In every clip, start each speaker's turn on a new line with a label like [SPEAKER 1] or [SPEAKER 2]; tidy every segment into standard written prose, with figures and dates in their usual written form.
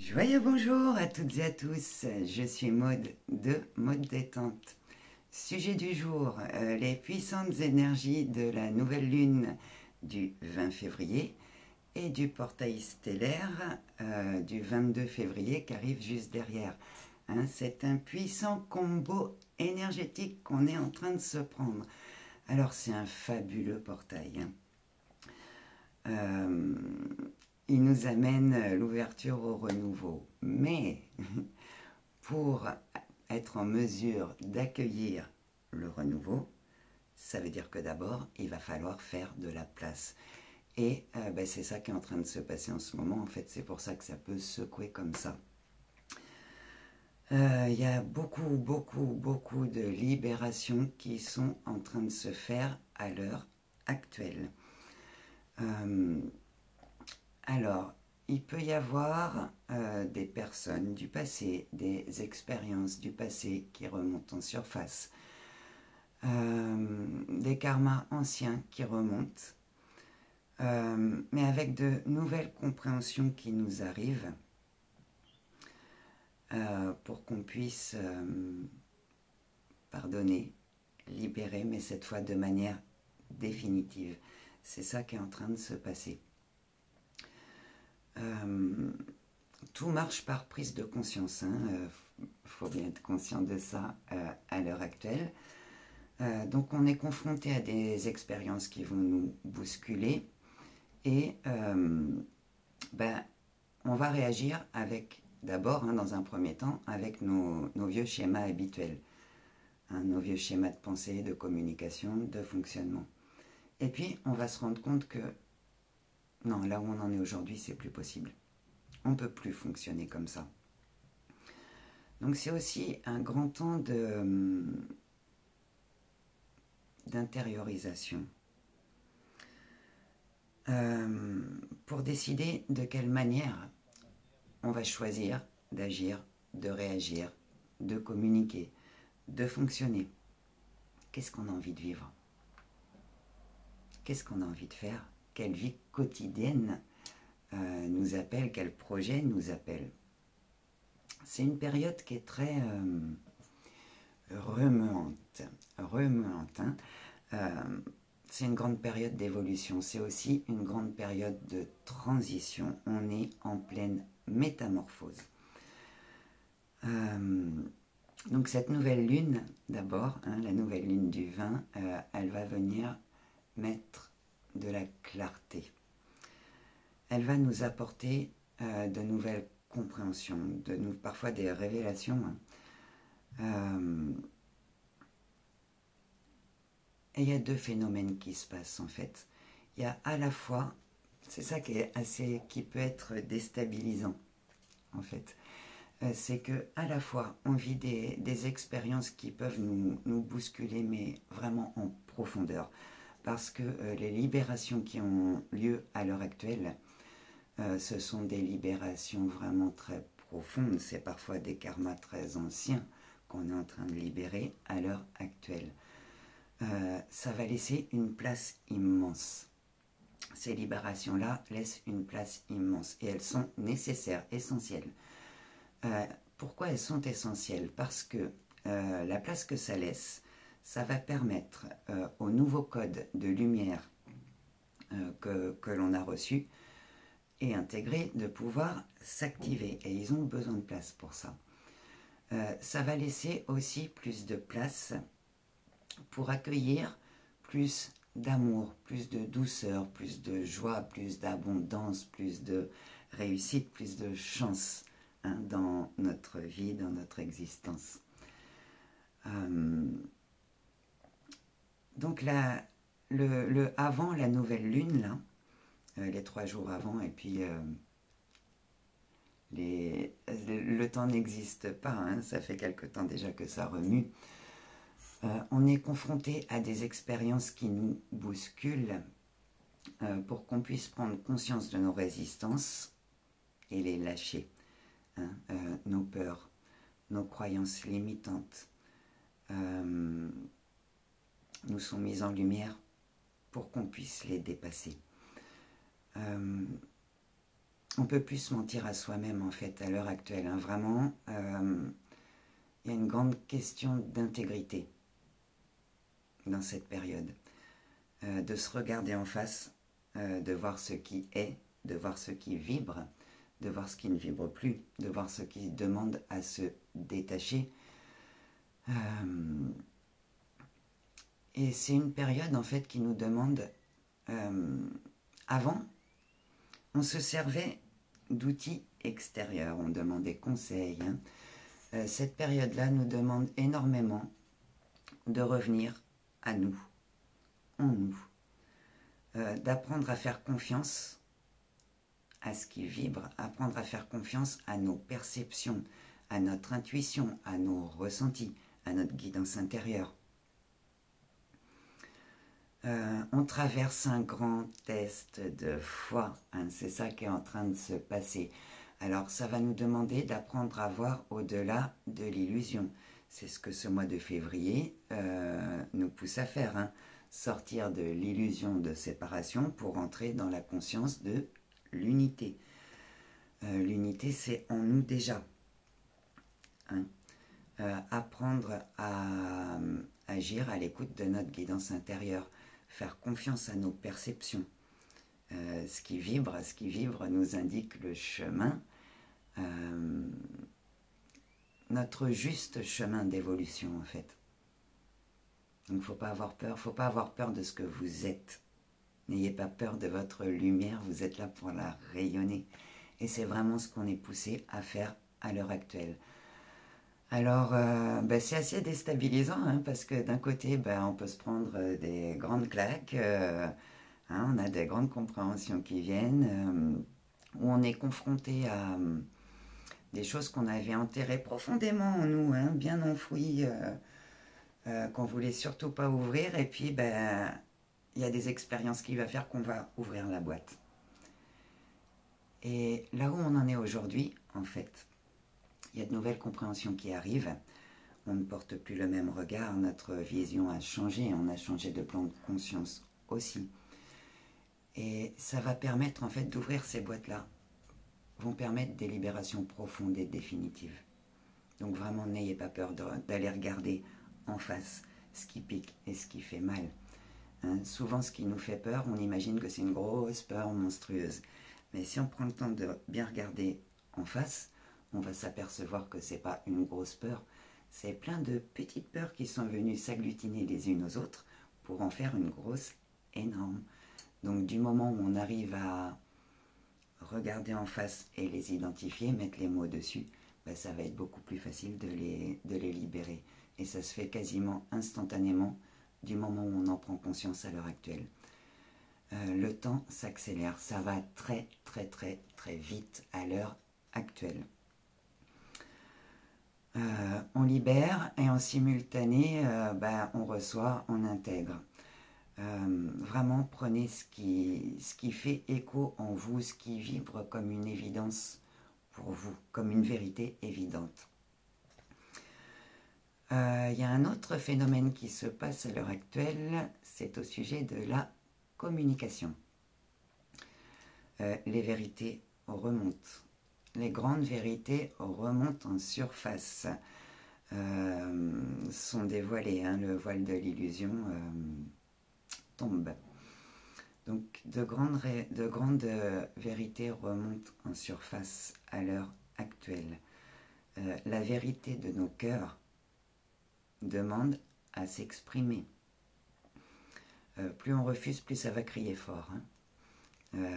[SPEAKER 1] Joyeux bonjour à toutes et à tous, je suis Maude de Maude Détente. Sujet du jour, les puissantes énergies de la nouvelle lune du 20 février et du portail stellaire du 22 février qui arrive juste derrière. C'est un puissant combo énergétique qu'on est en train de se prendre. Alors c'est un fabuleux portail. Il nous amène l'ouverture au renouveau. Mais pour être en mesure d'accueillir le renouveau, ça veut dire que d'abord, il va falloir faire de la place. Et c'est ça qui est en train de se passer en ce moment. En fait, c'est pour ça que ça peut secouer comme ça. Il y a beaucoup de libérations qui sont en train de se faire à l'heure actuelle. Alors, il peut y avoir des personnes du passé, des expériences du passé qui remontent en surface, des karmas anciens qui remontent, mais avec de nouvelles compréhensions qui nous arrivent pour qu'on puisse pardonner, libérer, mais cette fois de manière définitive. C'est ça qui est en train de se passer. Tout marche par prise de conscience. Faut bien être conscient de ça à l'heure actuelle. Donc on est confronté à des expériences qui vont nous bousculer et on va réagir avec, d'abord, dans un premier temps, avec nos vieux schémas habituels, nos vieux schémas de pensée, de communication, de fonctionnement. Et puis on va se rendre compte que non, là où on en est aujourd'hui, c'est plus possible. On ne peut plus fonctionner comme ça. Donc c'est aussi un grand temps d'intériorisation pour décider de quelle manière on va choisir d'agir, de réagir, de communiquer, de fonctionner. Qu'est-ce qu'on a envie de vivre? Qu'est-ce qu'on a envie de faire? Quelle vie quotidienne nous appelle? Quel projet nous appelle? C'est une période qui est très remuante. C'est une grande période d'évolution. C'est aussi une grande période de transition. On est en pleine métamorphose. Donc cette nouvelle lune, d'abord, la nouvelle lune du 20, elle va venir mettre de la clarté. Elle va nous apporter de nouvelles compréhensions, parfois des révélations. Et il y a deux phénomènes qui se passent en fait. Il y a à la fois, c'est ça qui peut être déstabilisant en fait, c'est que à la fois on vit des expériences qui peuvent nous bousculer, mais vraiment en profondeur, parce que les libérations qui ont lieu à l'heure actuelle, ce sont des libérations vraiment très profondes. C'est parfois des karmas très anciens qu'on est en train de libérer à l'heure actuelle. Ça va laisser une place immense. Ces libérations-là laissent une place immense et elles sont nécessaires, essentielles. Pourquoi elles sont essentielles? Parce que la place que ça laisse, ça va permettre au nouveau code de lumière que l'on a reçu et intégré de pouvoir s'activer. Et ils ont besoin de place pour ça. Ça va laisser aussi plus de place pour accueillir plus d'amour, plus de douceur, plus de joie, plus d'abondance, plus de réussite, plus de chance dans notre vie, dans notre existence. Donc le avant la nouvelle lune, là, les 3 jours avant, et puis le temps n'existe pas, ça fait quelque temps déjà que ça remue. On est confronté à des expériences qui nous bousculent pour qu'on puisse prendre conscience de nos résistances et les lâcher. Nos peurs, nos croyances limitantes nous sont mises en lumière pour qu'on puisse les dépasser. on ne peut plus se mentir à soi-même en fait à l'heure actuelle. Hein. Vraiment, il y a une grande question d'intégrité dans cette période. De se regarder en face, de voir ce qui est, de voir ce qui vibre, de voir ce qui ne vibre plus, de voir ce qui demande à se détacher. Et c'est une période en fait qui nous demande... avant, on se servait d'outils extérieurs, on demandait conseil. Hein. Cette période-là nous demande énormément de revenir à nous, en nous, d'apprendre à faire confiance à ce qui vibre, apprendre à faire confiance à nos perceptions, à notre intuition, à nos ressentis, à notre guidance intérieure. On traverse un grand test de foi, hein, c'est ça qui est en train de se passer. Alors ça va nous demander d'apprendre à voir au-delà de l'illusion. C'est ce que ce mois de février nous pousse à faire, hein, sortir de l'illusion de séparation pour entrer dans la conscience de l'unité. L'unité, c'est en nous déjà. Hein. Apprendre à agir à l'écoute de notre guidance intérieure, faire confiance à nos perceptions. Ce qui vibre nous indique le chemin, notre juste chemin d'évolution en fait. Donc il ne faut pas avoir peur de ce que vous êtes. N'ayez pas peur de votre lumière, vous êtes là pour la rayonner. Et c'est vraiment ce qu'on est poussé à faire à l'heure actuelle. Alors, c'est assez déstabilisant, hein, parce que d'un côté, on peut se prendre des grandes claques, hein, on a des grandes compréhensions qui viennent, où on est confronté à des choses qu'on avait enterrées profondément en nous, hein, bien enfouies, qu'on voulait surtout pas ouvrir, et puis il y a des expériences qui vont faire qu'on va ouvrir la boîte. Et là où on en est aujourd'hui, en fait, il y a de nouvelles compréhensions qui arrivent. On ne porte plus le même regard, notre vision a changé, on a changé de plan de conscience aussi. Et ça va permettre en fait d'ouvrir ces boîtes-là, vont permettre des libérations profondes et définitives. Donc vraiment, n'ayez pas peur d'aller regarder en face ce qui pique et ce qui fait mal. Hein, souvent, ce qui nous fait peur, on imagine que c'est une grosse peur monstrueuse. Mais si on prend le temps de bien regarder en face, on va s'apercevoir que ce n'est pas une grosse peur, c'est plein de petites peurs qui sont venues s'agglutiner les unes aux autres pour en faire une grosse énorme. Donc du moment où on arrive à regarder en face et les identifier, mettre les mots dessus, ça va être beaucoup plus facile de les libérer. Et ça se fait quasiment instantanément du moment où on en prend conscience à l'heure actuelle. Le temps s'accélère, ça va très très très très vite à l'heure actuelle. On libère et en simultané, on reçoit, on intègre. Vraiment, prenez ce qui fait écho en vous, ce qui vibre comme une évidence pour vous, comme une vérité évidente. Il y a un autre phénomène qui se passe à l'heure actuelle, c'est au sujet de la communication. Les vérités remontent. Les grandes vérités remontent en surface, sont dévoilées, hein, le voile de l'illusion tombe. Donc de grandes vérités remontent en surface à l'heure actuelle. La vérité de nos cœurs demande à s'exprimer. Plus on refuse, plus ça va crier fort. Hein.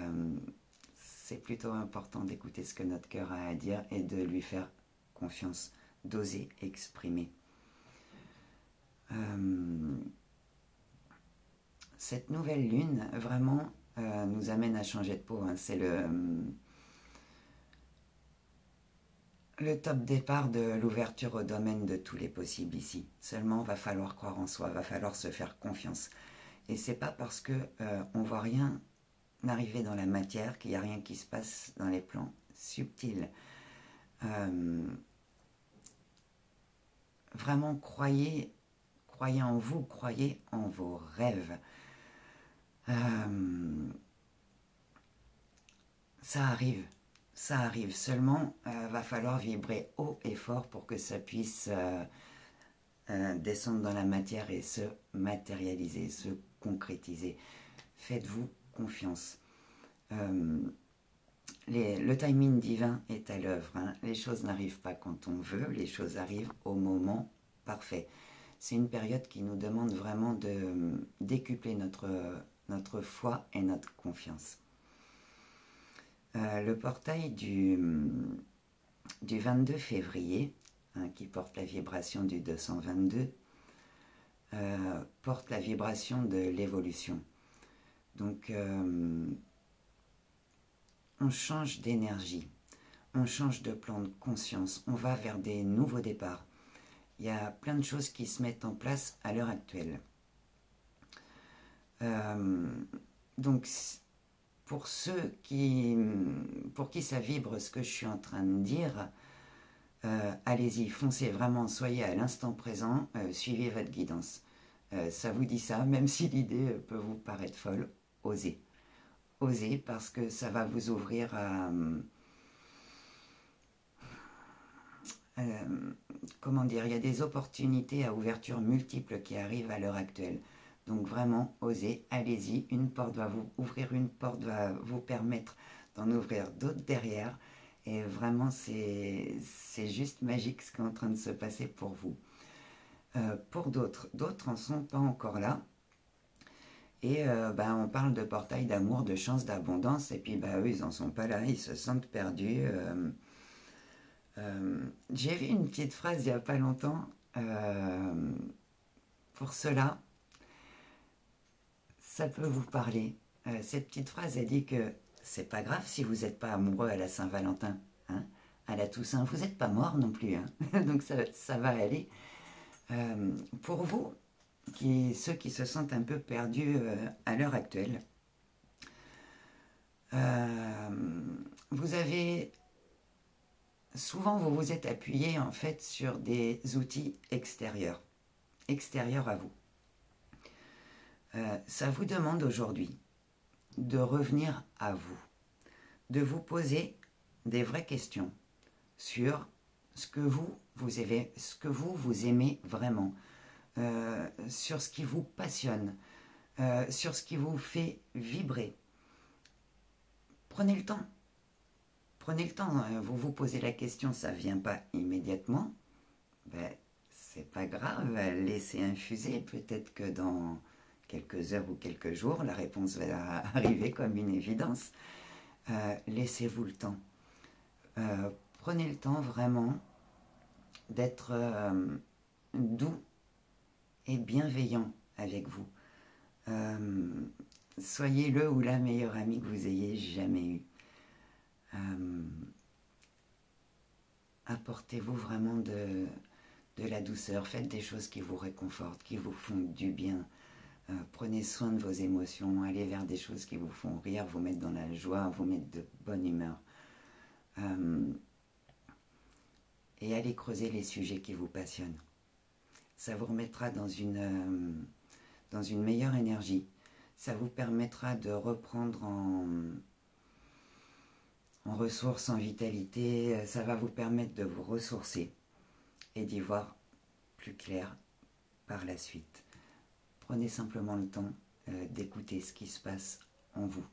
[SPEAKER 1] C'est plutôt important d'écouter ce que notre cœur a à dire et de lui faire confiance, d'oser exprimer. Cette nouvelle lune, vraiment, nous amène à changer de peau. Hein. C'est le top départ de l'ouverture au domaine de tous les possibles ici. Seulement, va falloir croire en soi, va falloir se faire confiance. Et c'est pas parce que on voit rien arriver dans la matière qu'il n'y a rien qui se passe dans les plans subtils. Vraiment, croyez en vous, croyez en vos rêves. Ça arrive, ça arrive seulement, va falloir vibrer haut et fort pour que ça puisse descendre dans la matière et se matérialiser, se concrétiser. Faites-vous confiance. Le timing divin est à l'œuvre. Hein. Les choses n'arrivent pas quand on veut, les choses arrivent au moment parfait. C'est une période qui nous demande vraiment de décupler notre foi et notre confiance. Le portail du 22 février, hein, qui porte la vibration du 222, porte la vibration de l'évolution. Donc, on change d'énergie, on change de plan de conscience, on va vers des nouveaux départs. Il y a plein de choses qui se mettent en place à l'heure actuelle. Donc, pour ceux pour qui ça vibre ce que je suis en train de dire, allez-y, foncez vraiment, soyez à l'instant présent, suivez votre guidance. Ça vous dit ça, même si l'idée peut vous paraître folle, osez. Osez parce que ça va vous ouvrir à... comment dire, il y a des opportunités à ouverture multiples qui arrivent à l'heure actuelle. Donc vraiment, osez, allez-y. Une porte va vous ouvrir, une porte va vous permettre d'en ouvrir d'autres derrière. Et vraiment, c'est juste magique ce qui est en train de se passer pour vous. Pour d'autres n'en sont pas encore là. Et on parle de portail d'amour, de chance, d'abondance. Et puis eux, ils n'en sont pas là, ils se sentent perdus. J'ai vu une petite phrase il n'y a pas longtemps. Pour cela, ça peut vous parler. Cette petite phrase, elle dit que c'est pas grave si vous n'êtes pas amoureux à la Saint-Valentin, hein, à la Toussaint. Vous n'êtes pas mort non plus, hein. Donc ça va aller. Pour vous, ceux qui se sentent un peu perdus à l'heure actuelle, souvent vous vous êtes appuyé en fait sur des outils extérieurs à vous. Ça vous demande aujourd'hui de revenir à vous, de vous poser des vraies questions sur ce que vous aimez vraiment, sur ce qui vous passionne, sur ce qui vous fait vibrer. Prenez le temps. Prenez le temps. Vous vous posez la question, ça ne vient pas immédiatement. C'est pas grave, laissez infuser. Peut-être que dans quelques heures ou quelques jours, la réponse va arriver comme une évidence. Laissez-vous le temps. Prenez le temps vraiment d'être doux et bienveillant avec vous. Soyez le ou la meilleure amie que vous ayez jamais eue. Apportez-vous vraiment de la douceur. Faites des choses qui vous réconfortent, qui vous font du bien. Prenez soin de vos émotions. Allez vers des choses qui vous font rire, vous mettre dans la joie, vous mettre de bonne humeur. Et allez creuser les sujets qui vous passionnent. Ça vous remettra dans une meilleure énergie. Ça vous permettra de reprendre en ressources, en vitalité. Ça va vous permettre de vous ressourcer et d'y voir plus clair par la suite. Prenez simplement le temps d'écouter ce qui se passe en vous.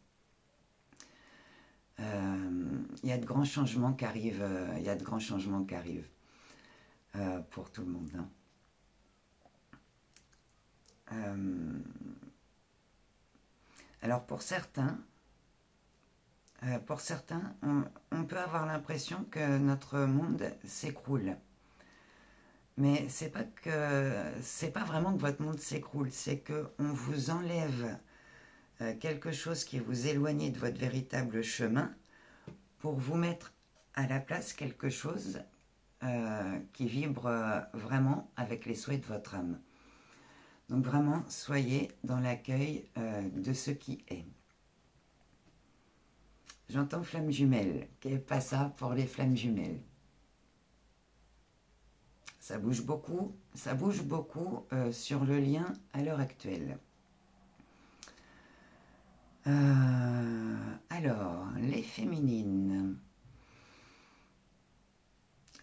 [SPEAKER 1] Il y a de grands changements qui arrivent, pour tout le monde. Hein. Alors pour certains, on peut avoir l'impression que notre monde s'écroule. Mais c'est pas vraiment que votre monde s'écroule, c'est qu'on vous enlève quelque chose qui vous éloigne de votre véritable chemin pour vous mettre à la place quelque chose qui vibre vraiment avec les souhaits de votre âme. Donc vraiment, soyez dans l'accueil de ce qui est. J'entends flamme jumelle. Qu'est pas ça pour les flammes jumelles? Ça bouge beaucoup sur le lien à l'heure actuelle. Alors, les féminines.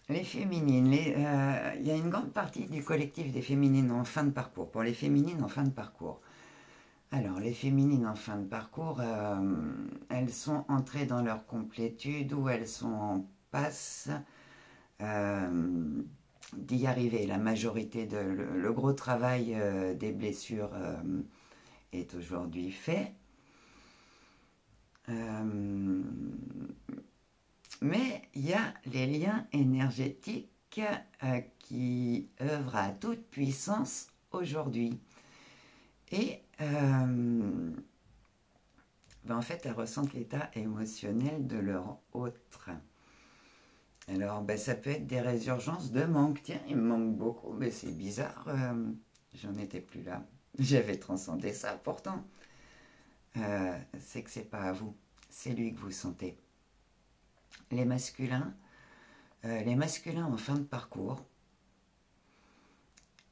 [SPEAKER 1] Les féminines, il y a une grande partie du collectif des féminines en fin de parcours. Pour les féminines en fin de parcours. Alors, les féminines en fin de parcours, elles sont entrées dans leur complétude ou elles sont en passe d'y arriver. La majorité, le gros travail des blessures est aujourd'hui fait. Mais il y a les liens énergétiques qui œuvrent à toute puissance aujourd'hui. Et en fait, elles ressentent l'état émotionnel de leur autre. Alors, ça peut être des résurgences de manque. Tiens, il me manque beaucoup, mais c'est bizarre, j'en étais plus là. J'avais transcendé ça, pourtant. C'est que c'est pas à vous, c'est lui que vous sentez. Les masculins en fin de parcours,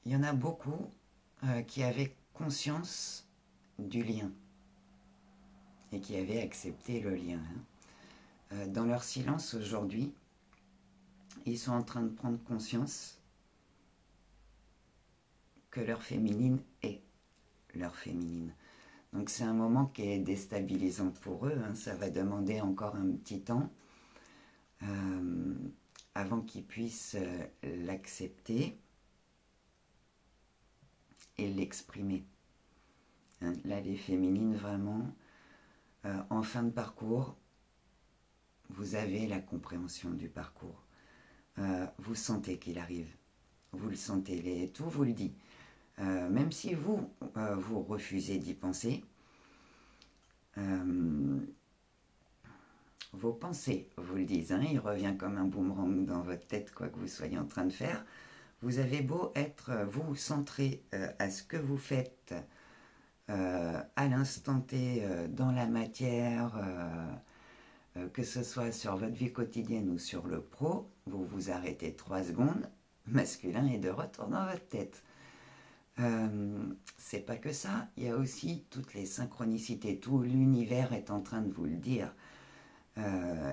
[SPEAKER 1] il y en a beaucoup qui avaient conscience du lien et qui avaient accepté le lien. Dans leur silence aujourd'hui, ils sont en train de prendre conscience que leur féminine est leur féminine. Donc c'est un moment qui est déstabilisant pour eux, ça va demander encore un petit temps avant qu'ils puissent l'accepter et l'exprimer. Là, les féminines, vraiment, en fin de parcours, vous avez la compréhension du parcours. Vous sentez qu'il arrive. Vous le sentez, tout vous le dit. Même si vous refusez d'y penser, vos pensées vous le disent. Il revient comme un boomerang dans votre tête, quoi que vous soyez en train de faire. Vous avez beau être, vous, centré à ce que vous faites à l'instant T dans la matière, que ce soit sur votre vie quotidienne ou sur le pro, vous vous arrêtez 3 secondes, masculin est de retour dans votre tête. C'est pas que ça, il y a aussi toutes les synchronicités, tout l'univers est en train de vous le dire.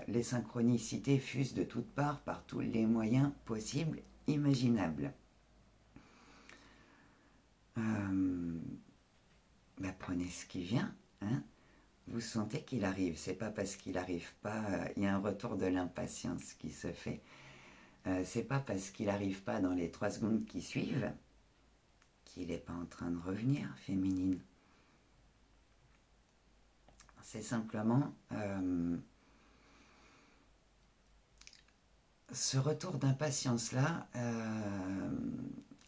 [SPEAKER 1] Les synchronicités fusent de toutes parts par tous les moyens possibles, imaginables. Prenez ce qui vient, vous sentez qu'il arrive, c'est pas parce qu'il n'arrive pas, il y a un retour de l'impatience qui se fait. C'est pas parce qu'il n'arrive pas dans les 3 secondes qui suivent qu'il n'est pas en train de revenir, féminine. C'est simplement ce retour d'impatience-là,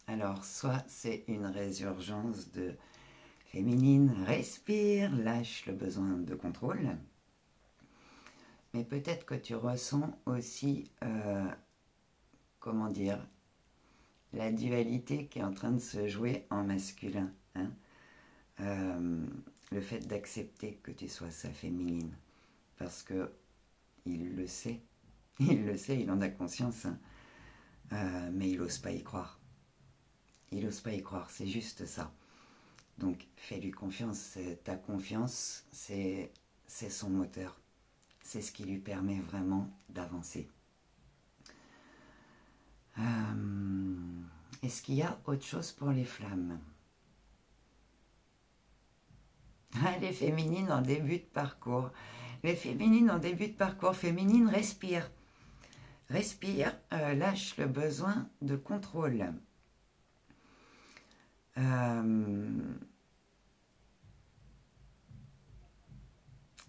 [SPEAKER 1] alors soit c'est une résurgence de féminine, respire, lâche le besoin de contrôle, mais peut-être que tu ressens aussi, comment dire, la dualité qui est en train de se jouer en masculin. Le fait d'accepter que tu sois sa féminine, parce que il le sait, il en a conscience, mais il n'ose pas y croire. Il n'ose pas y croire, c'est juste ça. Donc fais-lui confiance, ta confiance, c'est son moteur. C'est ce qui lui permet vraiment d'avancer. Est-ce qu'il y a autre chose pour les flammes? Les féminines en début de parcours. Les féminines en début de parcours. Féminine, respire. Respire, lâche le besoin de contrôle.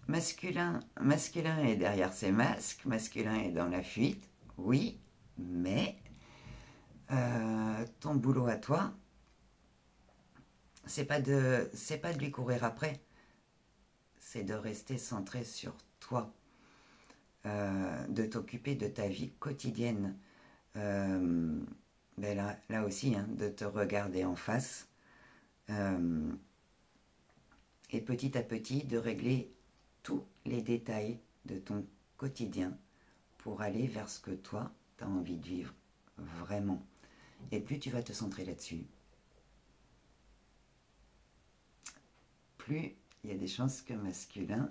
[SPEAKER 1] Masculin est derrière ses masques, masculin est dans la fuite, oui, mais ton boulot à toi, c'est pas de lui courir après, c'est de rester centré sur toi, de t'occuper de ta vie quotidienne, là aussi, de te regarder en face, et petit à petit de régler tous les détails de ton quotidien pour aller vers ce que toi, tu as envie de vivre vraiment. Et plus tu vas te centrer là-dessus, plus il y a des chances que masculin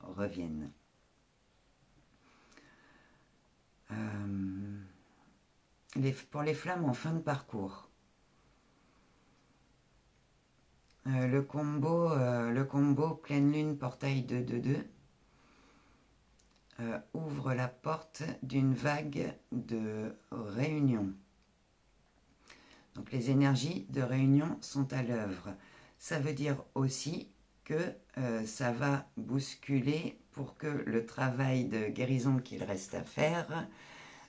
[SPEAKER 1] revienne. pour les flammes en fin de parcours. Le combo pleine lune portail 2-2-2 ouvre la porte d'une vague de réunion. Donc les énergies de réunion sont à l'œuvre. Ça veut dire aussi que ça va bousculer pour que le travail de guérison qu'il reste à faire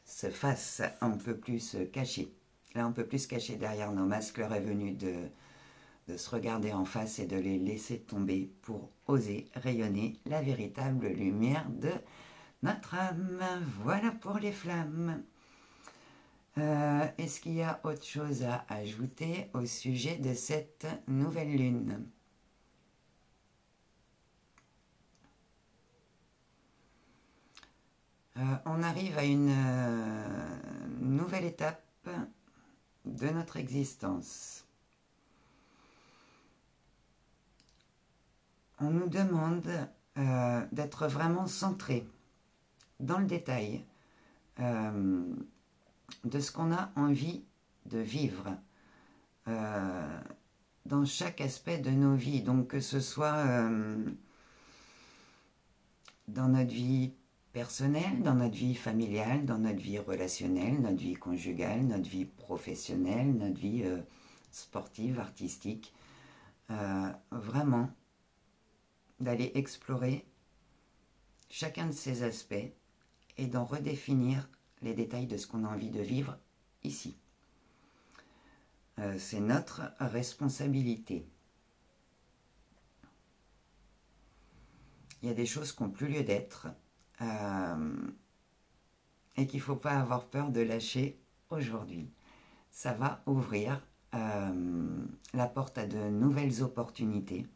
[SPEAKER 1] se fasse un peu plus caché. Là, un peu plus caché derrière nos masques, l'heure est venue de se regarder en face et de les laisser tomber pour oser rayonner la véritable lumière de notre âme. Voilà pour les flammes. Est-ce qu'il y a autre chose à ajouter au sujet de cette nouvelle lune? On arrive à une nouvelle étape de notre existence. On nous demande d'être vraiment centré dans le détail de ce qu'on a envie de vivre dans chaque aspect de nos vies. Donc que ce soit dans notre vie personnelle, dans notre vie familiale, dans notre vie relationnelle, notre vie conjugale, notre vie professionnelle, notre vie sportive, artistique. Vraiment d'aller explorer chacun de ces aspects et d'en redéfinir les détails de ce qu'on a envie de vivre ici. C'est notre responsabilité. Il y a des choses qui n'ont plus lieu d'être et qu'il ne faut pas avoir peur de lâcher aujourd'hui. Ça va ouvrir la porte à de nouvelles opportunités.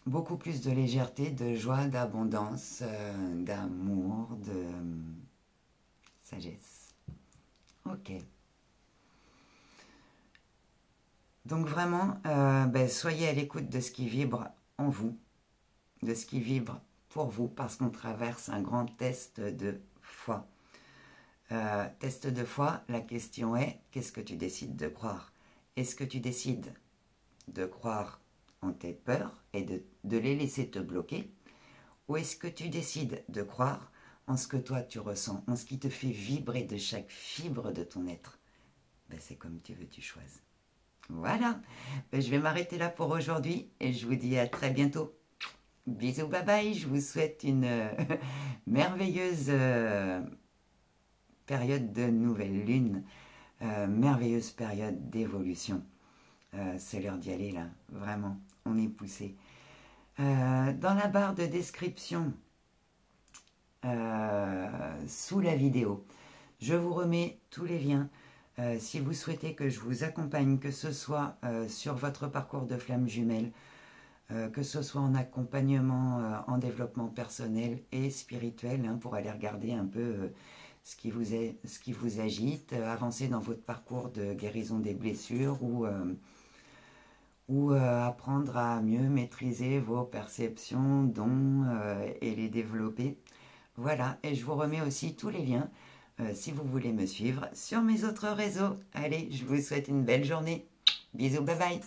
[SPEAKER 1] Beaucoup plus de légèreté, de joie, d'abondance, d'amour, de sagesse. Ok. Donc vraiment, soyez à l'écoute de ce qui vibre en vous, de ce qui vibre pour vous, parce qu'on traverse un grand test de foi. Test de foi, la question est, qu'est-ce que tu décides de croire? Est-ce que tu décides de croire en tes peurs et de les laisser te bloquer, ou est-ce que tu décides de croire en ce que toi tu ressens, en ce qui te fait vibrer de chaque fibre de ton être? C'est comme tu veux, tu choisis. Voilà, je vais m'arrêter là pour aujourd'hui et je vous dis à très bientôt. Bisous, bye bye, je vous souhaite une merveilleuse période de nouvelle lune, merveilleuse période d'évolution. C'est l'heure d'y aller là, vraiment, on est poussé. Dans la barre de description, sous la vidéo, je vous remets tous les liens. Si vous souhaitez que je vous accompagne, que ce soit sur votre parcours de flamme jumelle, que ce soit en accompagnement, en développement personnel et spirituel, pour aller regarder un peu ce qui vous agite, avancer dans votre parcours de guérison des blessures ou apprendre à mieux maîtriser vos perceptions, dons et les développer. Voilà, et je vous remets aussi tous les liens si vous voulez me suivre sur mes autres réseaux. Allez, je vous souhaite une belle journée. Bisous, bye bye.